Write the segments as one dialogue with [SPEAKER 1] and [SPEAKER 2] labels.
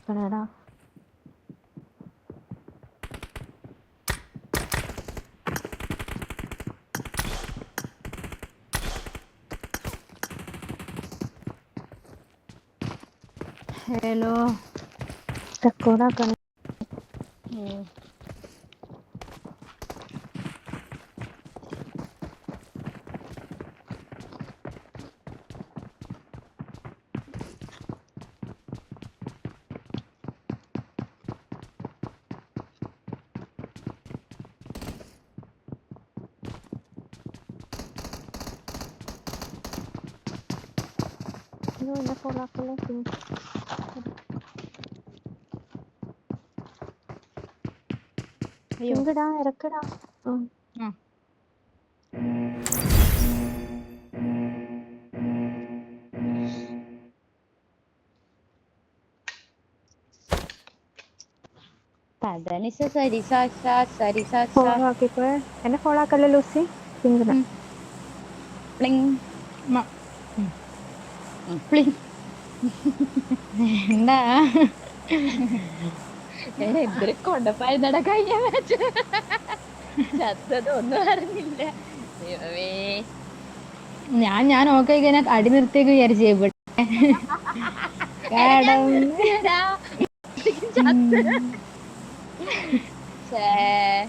[SPEAKER 1] അടിക്കണേടാ.
[SPEAKER 2] Hello
[SPEAKER 1] റെക്കോർഡാക്കണം. എന്നെ follow ആക്കല്ലേ. പിങ്കിടാ ഇറക്കടാ. Follow ആക്കിക്കോ. എന്നെ follow ആക്കല്ലേ Lucy. പിങ്കിടാ
[SPEAKER 2] എന്താ എന്തൊരു കൊണ്ടപ്പായിരുന്നടാ കഴിഞ്ഞ മാച്ച്. ചത്തത് ഒന്നും അറിഞ്ഞില്ല. ഞാൻ ഓക്കെ കഴിഞ്ഞാൽ അടി നിർത്തിയേക്ക് വിചാരിച്ചേ ഇവിടെ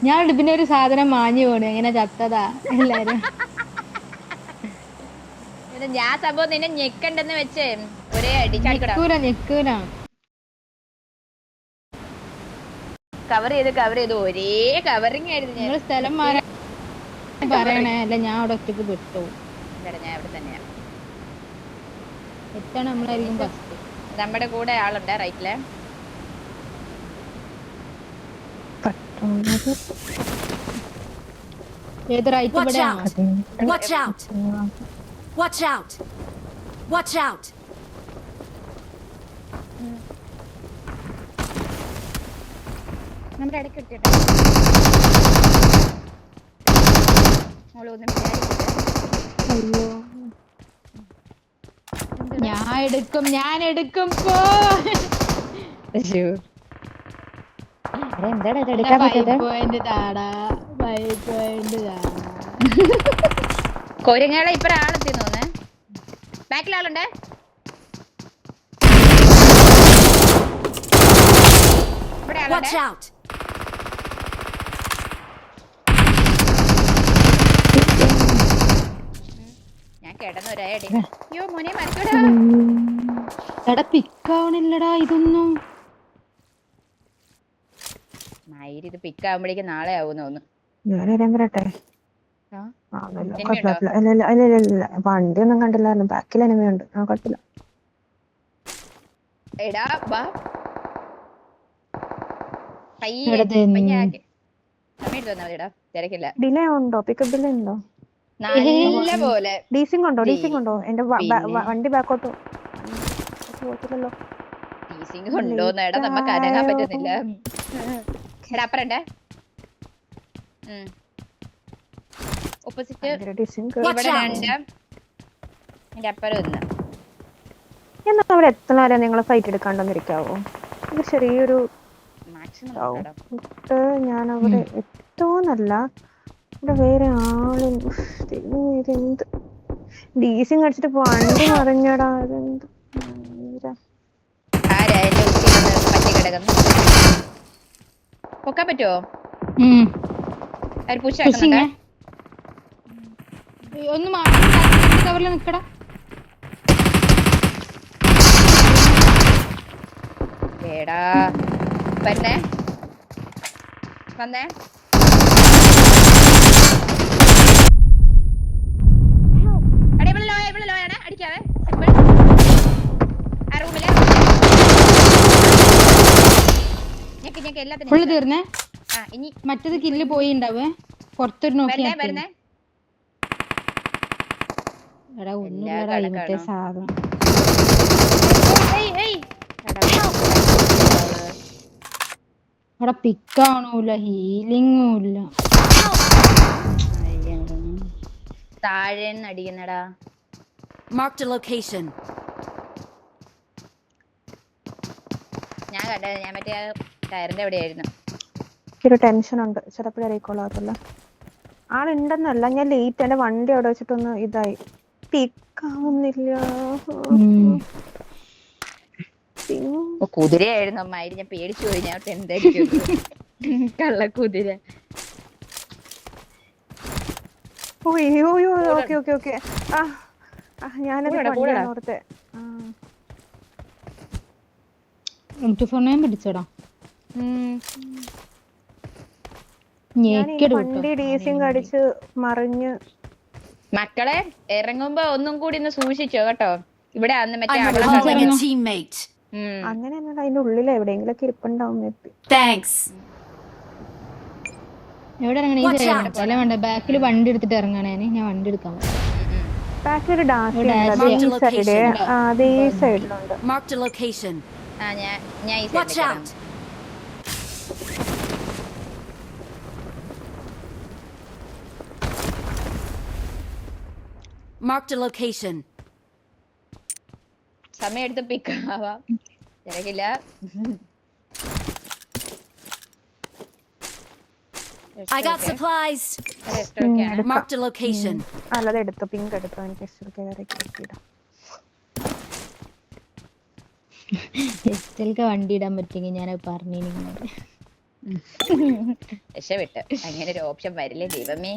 [SPEAKER 2] ഞാൻ പിന്നെ ഒരു സാധനം മാഞ്ഞു പോണു. എങ്ങനെ ചത്തതാ എല്ലാരും.
[SPEAKER 3] ഞാൻ സംഭവം നിന്നെ ഞെക്കണ്ടെന്ന് വെച്ചേ ഒരേ അടി
[SPEAKER 2] ഞെക്കൂല
[SPEAKER 3] കവർ ചെയ്ത് ഒരേ കവറിങ് ആയിരുന്നു.
[SPEAKER 2] നിങ്ങൾ സ്ഥലം മാറാൻ പറയണേ, അല്ല ഞാൻ അവിടെ ഒറ്റക്ക് പെട്ടു.
[SPEAKER 3] ഞാൻ ഇവിടെ തന്നെയാ.
[SPEAKER 2] എത്താണ് നമ്മളായിരിക്കും ഫസ്റ്റ്.
[SPEAKER 3] നമ്മുടെ കൂടെ ആളുണ്ട് റൈറ്റിലെ.
[SPEAKER 2] ഏത് റൈറ്റ് ഇവിടെയാണോ?
[SPEAKER 4] Watch out!
[SPEAKER 3] നമ്മുടെ ഇടയ്ക്ക് ഇട്ടിട്ട്
[SPEAKER 1] അയ്യോ
[SPEAKER 2] ഞാൻ എടുക്കും പോ.
[SPEAKER 3] എന്താടാ കൊരങ്ങാളെ ഇപ്പൊ ആളെത്തി തോന്നേ. ബാക്കിൽ ആളുണ്ട്. ഇവിടെ ആളുണ്ട്. ഞാൻ കിടന്നൊരേ അടി. അയ്യോ മോനെ മരിക്കൂടാ.
[SPEAKER 2] എടാ പിക്കാവണില്ലടാ ഇതൊന്നും.
[SPEAKER 3] മയിര് ഇത് പിക്കാവുമ്പോഴേക്കും നാളെ ആവുന്ന തോന്നുന്നു.
[SPEAKER 1] ഞാനേരം വരട്ടെ. വണ്ടി ഒന്നും കണ്ടില്ലായിരുന്നു. ബാക്കിൽ എനിമയുണ്ട്. കുഴപ്പമില്ല.
[SPEAKER 3] എടാ വാ
[SPEAKER 1] ഡിലേ ഉണ്ടോ? പിക്കപ്പ് ഡിലേ ഉണ്ടോ?
[SPEAKER 3] നല്ല പോലെ
[SPEAKER 1] ഡീസിംഗ് ഉണ്ടോ? എന്റെ വണ്ടി ബാക്കോട്ട് പോകത്തില്ലല്ലോ.
[SPEAKER 3] ഡീസിംഗ് ഉണ്ടോന്ന് നമുക്ക് അനങ്ങാൻ പറ്റുന്നില്ല. എടാ അപ്പറണ്ടേ ഓപ്പോസിറ്റ് ഇവിടെ രണ്ട്. എന്റെ അപ്പുറം ഒന്ന്.
[SPEAKER 1] എന്നാ അവിടെ എത്ര നേരം നിങ്ങൾ ഫൈറ്റ് എടുക്കാണ്ടോന്നിരിക്കാവോ? ഇത് ചെറിയൊരു ഞാൻ അവിടെ എത്തോന്നല്ല. ഇവിടെ വേറെ ആളെന്ത് ഡീസിങ് അടിച്ചിട്ട് വണ്ടി മറിഞ്ഞടാ. ഇതെന്ത്
[SPEAKER 3] പൊക്കാൻ പറ്റുമോ?
[SPEAKER 2] ഒന്ന് കവറിൽ നിക്കടാ.
[SPEAKER 3] ഏടാ വന്നേ വന്നേ. ഇവിടെ ലോയാണ്. അടിക്കാവേ. ആ റൂമില് ഞെക്ക് എല്ലാത്തിനും
[SPEAKER 2] തീർന്നേ.
[SPEAKER 3] ഇനി
[SPEAKER 2] മറ്റത് കില്ല് പോയി ഉണ്ടാവേ. പുറത്തൊരു നോക്കി
[SPEAKER 3] വരുന്നേ.
[SPEAKER 2] എടാ ഒന്നുമില്ലടാ മറ്റേ സാധനം. അവിടെ പിക്കാണൂല, ഹീലിംഗും ഇല്ല.
[SPEAKER 3] താഴേന്ന് അടിക്കുന്നടാ.
[SPEAKER 4] Marked a location.
[SPEAKER 3] ഞാൻ കണ്ടത്. ഞാൻ മറ്റേ ടയറിന്റെ എവിടെയായിരുന്നു.
[SPEAKER 1] ഒരു ടെൻഷൻ ഉണ്ട്, ചിലപ്പോഴേ അറിയിക്കൊള്ളാത്തല്ല. ആളുണ്ടെന്നല്ല, ഞാൻ ലേറ്റ് എന്റെ വണ്ടി അവിടെ വെച്ചിട്ടൊന്ന് ഇതായി പിക്കാവുന്നില്ല.
[SPEAKER 3] കുതിരയായിരുന്നു അമ്മായി, ഞാൻ പേടിച്ചു പോയി. ഞാൻ എന്തായിരിക്കും കള്ള കുതിര.
[SPEAKER 1] ഓക്കെ ഞാനത് ഓർത്തെ.
[SPEAKER 2] പിടിച്ചോടാ
[SPEAKER 1] വണ്ടി ഡീസിയും കടിച്ച് മറിഞ്ഞ്.
[SPEAKER 3] മക്കളെ ഇറങ്ങുമ്പോ ഒന്നും കൂടി ഒന്ന് സൂക്ഷിച്ചോ കേട്ടോ. ഇവിടെ അന്ന് മറ്റേ
[SPEAKER 1] അങ്ങനെ അതിന്റെ ഉള്ളിൽ എവിടെയെങ്കിലൊക്കെ ഇരിപ്പുണ്ടാവും.
[SPEAKER 2] എവിടെ ഇറങ്ങണേ? വേണ്ട, ബാക്കിൽ വണ്ടി എടുത്തിട്ട് ഇറങ്ങണേ. ഞാൻ വണ്ടി എടുക്കാൻ
[SPEAKER 1] ബാക്കിലൊരു ഡാൻസ് ഈ സൈഡിലുണ്ട്.
[SPEAKER 3] ഞാൻ ഈ സൈഡിൽ
[SPEAKER 4] Marked a location.
[SPEAKER 3] സമയം എടുത്ത് പിക്കാവാം, തിരക്കില്ല.
[SPEAKER 4] I got supplies. Marked a location.
[SPEAKER 1] അല്ലാതെ എടുത്തു, പിങ്ക് എടുത്തു. എനിക്ക്
[SPEAKER 2] എസ്റ്റൽക്ക് വണ്ടി ഇടാൻ പറ്റുമെങ്കിൽ ഞാൻ പറഞ്ഞു.
[SPEAKER 3] രക്ഷപ്പെട്ട്. അങ്ങനെ ഒരു ഓപ്ഷൻ വരില്ലേ ദൈവമേ.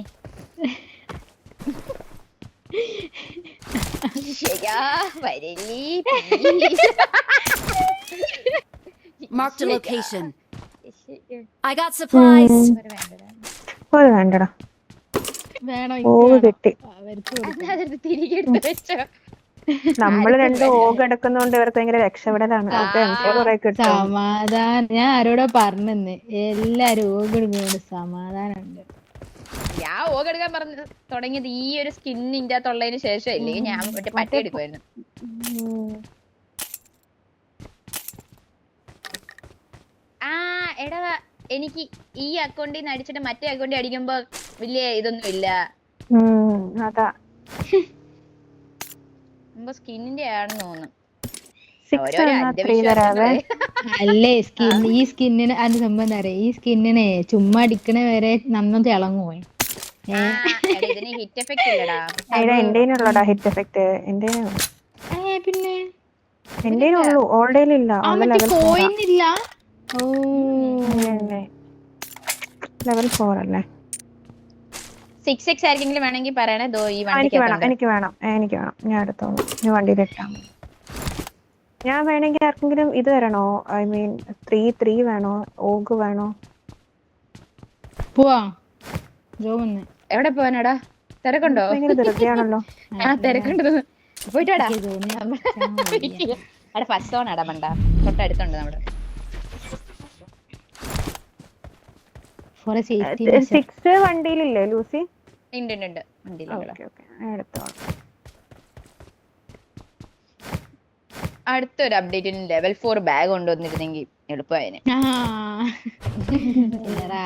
[SPEAKER 4] Marked a location. I got supplies.
[SPEAKER 1] വേണ്ടടാ, കിട്ടി.
[SPEAKER 3] തിരികെ എടുത്ത് വെച്ചോ.
[SPEAKER 1] നമ്മള് രണ്ട് ഓഗ് എടുക്കുന്നോണ്ട് ഇവർക്ക് ഭയങ്കര രക്ഷപ്പെടലാണ്.
[SPEAKER 2] സമാധാനം. ഞാൻ ആരോടോ പറഞ്ഞെന്ന്, എല്ലാരും ഓഗ് എടുക്കുന്നോണ്ട് സമാധാനം ഉണ്ട്.
[SPEAKER 3] ഞാൻ ഓഗ് എടുക്കാൻ പറഞ്ഞു തുടങ്ങിയത് ഈ ഒരു സ്കിന്നിന്റെ അകത്തുള്ളതിന് ശേഷം ഇല്ലേ, ഞാൻ മറ്റേ പറ്റി എടുക്കുമായിരുന്നു. എടാ എനിക്ക് ഈ അക്കൗണ്ടിൽ നിന്ന് അടിച്ചിട്ട് മറ്റേ അക്കൗണ്ടിൽ അടിക്കുമ്പോ വലിയ ഇതൊന്നും ഇല്ല.
[SPEAKER 1] അതാ
[SPEAKER 3] സ്കിന്നിന്റെ ആണെന്ന് തോന്നുന്നു.
[SPEAKER 2] അല്ലേ ഈ സ്കിന്നിന് അത് സംഭവം എന്താ പറയാ, ഈ സ്കിന്നിനെ ചുമ്മാ അടിക്കണ വരെ നന്ന തിളങ്ങുപോയി.
[SPEAKER 3] ഇതിന് ഹിറ്റ് എഫക്ട് ഇല്ലടാ.
[SPEAKER 1] എന്റേനുള്ളടാ ഹിറ്റ് എഫക്ട്.
[SPEAKER 2] പിന്നെ
[SPEAKER 1] എന്റേനുള്ളൂ, ഓൾഡേലില്ല.
[SPEAKER 2] പോയിന്നില്ല.
[SPEAKER 1] ലെവൽ 4 അല്ലേ?
[SPEAKER 3] 6x ആർക്കെങ്കിലും വേണമെങ്കിൽ പറയണേ.
[SPEAKER 1] എനിക്ക് വേണം. ഞാൻ എടുത്തോളൂ. ഞാൻ വണ്ടിയിൽ ഇട്ടാ മതി. ഞാൻ വേണമെങ്കിൽ ആർക്കെങ്കിലും ഇത് തരണോ? ഐ മീൻ 3 വേണോ? ഓഗ് വേണോ?
[SPEAKER 2] പോവാ.
[SPEAKER 3] എവിടെ പോവാനാടാ? തിരക്കുണ്ടോ?
[SPEAKER 1] ധൃതിയാണല്ലോ.
[SPEAKER 3] തിരക്കുണ്ട്. പോയിട്ടാടാ. അവിടെ ഫസ്റ്റ് സോണാടാ മണ്ട, തൊട്ടടുത്തുണ്ട് നമ്മുടെ.
[SPEAKER 1] 6 വണ്ടിയിലില്ലേ ലൂസി?
[SPEAKER 3] ഉണ്ട് വണ്ടിയിലുണ്ട്. അടുത്തൊരു അപ്ഡേറ്റിന് ലെവൽ 4 ബാഗ് കൊണ്ടുവന്നിരുന്നെങ്കിൽ എളുപ്പമായേനെ.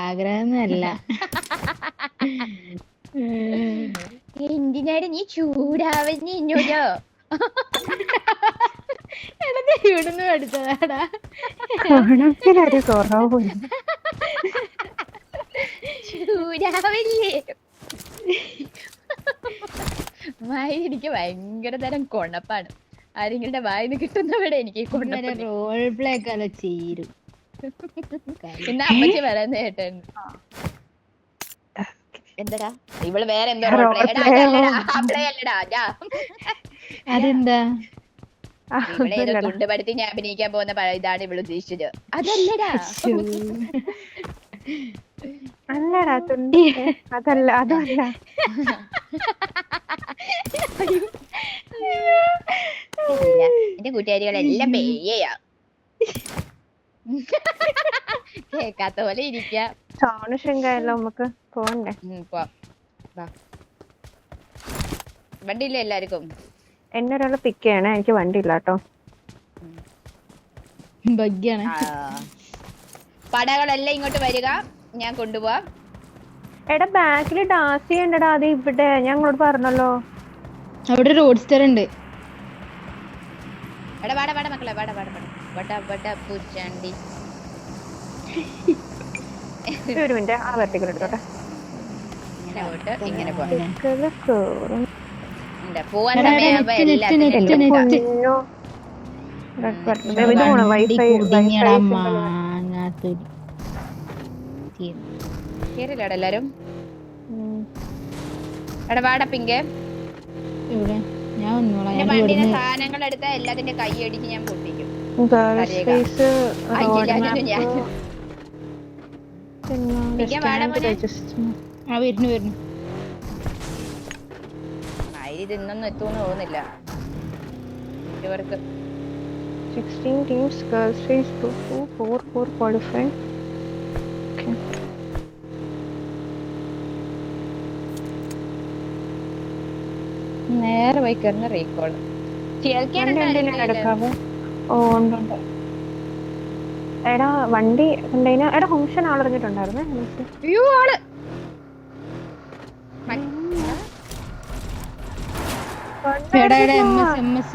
[SPEAKER 2] ആഗ്രഹമൊന്നുമല്ല.
[SPEAKER 3] എന്തിനാണ് നീ ചൂടാവുന്നോ?
[SPEAKER 2] ഇവിടുന്ന് പഠിച്ചതാടാ.
[SPEAKER 3] ചൂടാവില്ലേ? എനിക്ക് ഭയങ്കര തരം കൊണപ്പാണ്. ആരെങ്കിലും വായിന്ന് കിട്ടുന്നവിടെ എനിക്ക്
[SPEAKER 2] റോൾ പ്ലേ ഒക്കെ ചേരും.
[SPEAKER 3] പിന്നെ അമ്മച്ചി പറയുന്ന കേട്ടായിരുന്നു. എന്താടാ ഇവള് വേറെ എന്തോ
[SPEAKER 2] അതെന്താ?
[SPEAKER 3] ഇവിടെ ഏതോ തുണ്ടുപടുത്തി ഞാൻ അഭിനയിക്കാൻ പോകുന്ന ഇതാണ് ഇവള് ഉദ്ദേശിച്ചത്. അതല്ലടാ.
[SPEAKER 1] അല്ലടാ തുണ്ടി, അതല്ല.
[SPEAKER 3] എന്റെ കൂട്ടുകാരികളെല്ലാം പേയാ, കേക്കാത്ത പോലെ ഇരിക്കാം.
[SPEAKER 1] സോണുശൃംഗായല്ലോ, നമുക്ക് പോണ്ടേ?
[SPEAKER 3] വണ്ടിയില്ല എല്ലാവർക്കും.
[SPEAKER 1] എന്നെ ഒരാള് പിക്ക് ചെയ്യണേ, എനിക്ക് വണ്ടി ഇല്ല കേട്ടോ.
[SPEAKER 3] പടകളെല്ലാം ഇങ്ങോട്ട് വരിക, ഞാൻ കൊണ്ടുപോവാം.
[SPEAKER 1] എടാ ബാക്കില് ഡാൻസ് ചെയ്യണ്ടടാ. അത് ഇവിടെ ഞങ്ങളോട് പറഞ്ഞല്ലോ.
[SPEAKER 2] അവിടെ റോഡ് സ്റ്റർ ഉണ്ട്.
[SPEAKER 3] എടാ വാട മക്കളെ വാട. പൂച്ചാണ്ടി.
[SPEAKER 1] ഒരു മിനിറ്റ് ആ വെർട്ടിക്കൽ എടുത്തോട്ടെ.
[SPEAKER 3] ഇങ്ങനെ പോയിട്ട് ഇങ്ങനെ പോവാം.
[SPEAKER 1] വെർട്ടിക്കല് കേറും.
[SPEAKER 3] പോവാൻ
[SPEAKER 2] എടാ,
[SPEAKER 3] സമയമാകുമ്പോ
[SPEAKER 2] നെറ്റ്,
[SPEAKER 3] എല്ലാത്തിനും
[SPEAKER 2] നെറ്റ്,
[SPEAKER 3] എടുക്കാം.
[SPEAKER 2] നെറ്റ്.
[SPEAKER 1] പൊന്നോ. ഇത് പോണം വൈഫൈ
[SPEAKER 2] കുടുങ്ങിയടാ
[SPEAKER 1] വൈഫൈ
[SPEAKER 2] മാങ്ങാത്തൊരു
[SPEAKER 3] കേറില്ലടാ എല്ലാരും. എടാ വാടാ പിങ്കെ.
[SPEAKER 2] ഇവിടെ ഞാൻ വന്നോളാം.
[SPEAKER 3] എന്റെ
[SPEAKER 2] ഞാൻ
[SPEAKER 3] വണ്ടിയുടെ
[SPEAKER 2] ഇവിടുന്ന്
[SPEAKER 3] സാധനങ്ങൾ എടുത്താൽ എല്ലാത്തിന്റെ കൈ അടിച്ച് ഞാൻ പൊട്ടിക്കും.
[SPEAKER 1] ഗേൾസ് ഫേസ് റോഡ്
[SPEAKER 3] ഞാൻ
[SPEAKER 1] മാപ്പ്
[SPEAKER 3] പിങ്കെ വാടാ മോനെ.
[SPEAKER 1] രജിസ്റ്റർ
[SPEAKER 2] ആ വരുന്നു
[SPEAKER 3] ഇത് ഇന്നൊന്നും എത്തുമെന്ന് തോന്നുന്നില്ല ഇവർക്ക്.
[SPEAKER 1] 16 teams, girls race 2 to 4 qualifying. Okay.
[SPEAKER 3] നേരെ പോയി കയറുന്ന റീകോൾ
[SPEAKER 1] എടുക്കാവോ? ഓ ഉണ്ട്. എടാ വണ്ടി കണ്ടതിന് എടാ ഫംഗ്ഷൻ ആളറിഞ്ഞിട്ടുണ്ടായിരുന്നേ.
[SPEAKER 3] ആള്
[SPEAKER 2] MS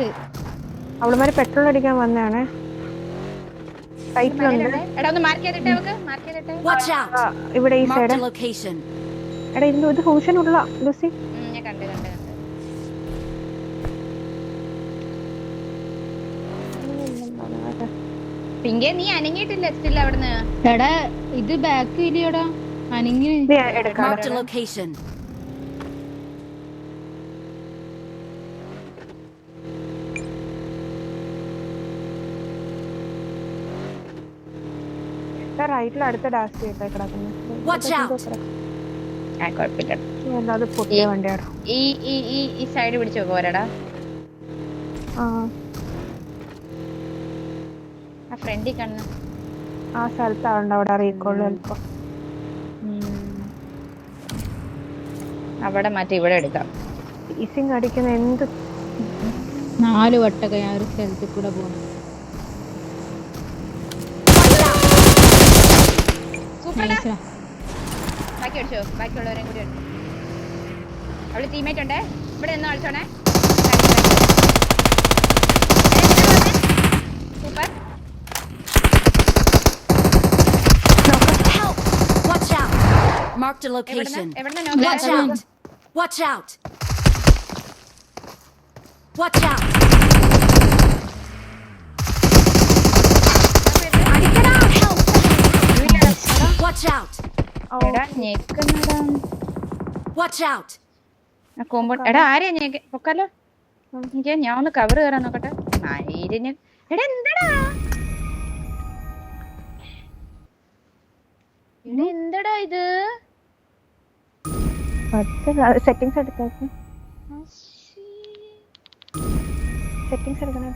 [SPEAKER 1] അവളുമാര് പെട്രോൾ അടിക്കാൻ വന്നതാണ്. സൈറ്റിലുണ്ട്.
[SPEAKER 3] എടാ ഒന്ന് മാർക്ക് ചെയ്തിട്ടേ അവക്ക് മാർക്ക് ചെയ്തിട്ടേ.
[SPEAKER 4] Watch out!
[SPEAKER 1] ഇവിടെ ഈ
[SPEAKER 4] Marked
[SPEAKER 1] സൈഡ്.
[SPEAKER 4] a location.
[SPEAKER 1] എടാ ഇത് ഫംഗ്ഷൻ ഉള്ള ലൂസി.
[SPEAKER 3] ഞാൻ കണ്ടു പിങ്കെ നീ അനങ്ങിയിട്ടില്ല സ്റ്റിൽ അവിടുന്ന്.
[SPEAKER 2] എടാ ഇത് ബാക്ക് ഇല്ലയോടാ അനങ്ങി.
[SPEAKER 4] Marked a location.
[SPEAKER 1] റൈറ്റിൽ അടുത്ത ഡാഷ് ചെയ്തിട്ട് കിടക്കുന്നത്.
[SPEAKER 4] Watch out!
[SPEAKER 3] കുഴപ്പമില്ല.
[SPEAKER 1] അല്ലാതെ പൊട്ടിയ വണ്ടിയാടോ.
[SPEAKER 3] ഈ ഈ ഈ ഈ സൈഡ് പിടിച്ചു പോരാടാ.
[SPEAKER 1] ആ
[SPEAKER 3] ഫ്രണ്ടിൽ കാണുന്ന
[SPEAKER 1] ആ സ്ഥലത്താവുണ്ട് അവിടെ റീകോള് ചിലപ്പോ.
[SPEAKER 3] അവിടെ മാറ്റി ഇവിടെ എടുക്കാം.
[SPEAKER 1] ഈസിങ് അടിക്കുന്ന എന്ത്
[SPEAKER 2] 4 വട്ടൊക്കെ ഞാൻ ഒരു സ്ഥലത്തിൽ കൂടെ പോകണം.
[SPEAKER 3] ബാക്കി അടിച്ചോ. ബാക്കിയുള്ളവരെയും കൂടി അടിച്ചു. അവള് ടീമേറ്റ് ഉണ്ടേ. ഇവിടെ ഒന്നും അടിച്ചോണേ. Super.
[SPEAKER 4] Help! Watch out! Marked a location.
[SPEAKER 3] എവിടുന്ന്
[SPEAKER 4] Watch out! Watch out! Watch out! Help! Watch out!
[SPEAKER 3] എടാ ഞെക്കുന്നടാ.
[SPEAKER 4] Watch out!
[SPEAKER 3] എടാ ആരെയാ ഞെക്ക പൊക്കാലോ. ഞാൻ ഒന്ന് കവർ കയറാൻ നോക്കട്ടെ. മയിലിന് എടാ എന്തടാ എന്തടാ ഇത്?
[SPEAKER 1] സെറ്റിംഗ്സ് എടുത്തേക്ക്. സെറ്റിംഗ്സ് എടുക്കണേ.